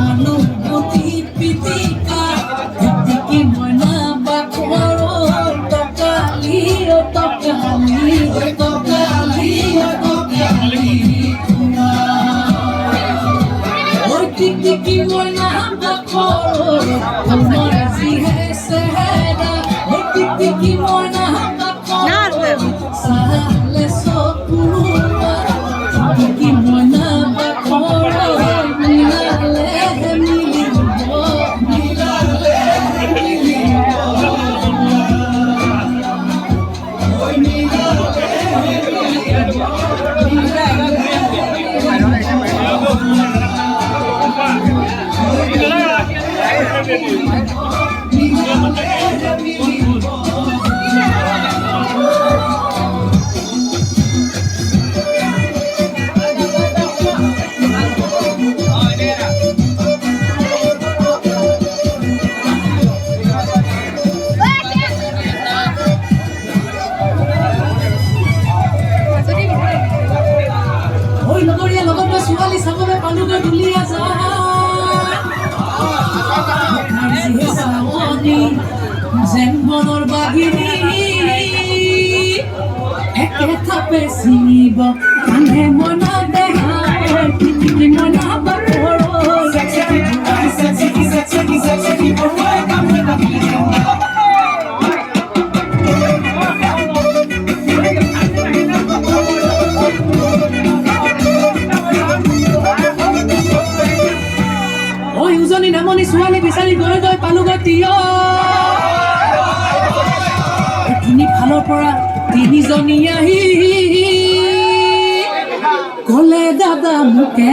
অনুভূতি পিতিকা কি মনা বাখরো তকালি ও তকালি ও তকালি ও তকালি ওই টিকি মনা বাখরো তোমার জিহে সেহেরা ওই টিকি মনা বাখরো সালে সকুয়া টিকি মনা বাখরো মিলালে মিলিবো মিলালে মিলিবো ওই মিলালে ওই লগৰীয়া লগত ছোৱালী চাবলৈ পালোগৈ দুলীয়া যাওনি যেন মনৰ বাহিনী একে থাপে চিনিব কান্ধে মনা দেহা মনা বাখৰ উজনি নামনি ছোৱালী বিচাৰি গৈ গৈ পালোগৈ তিয় তিনিফালৰ পৰা তিনিজনী আহি ক'লে দাদা মোকে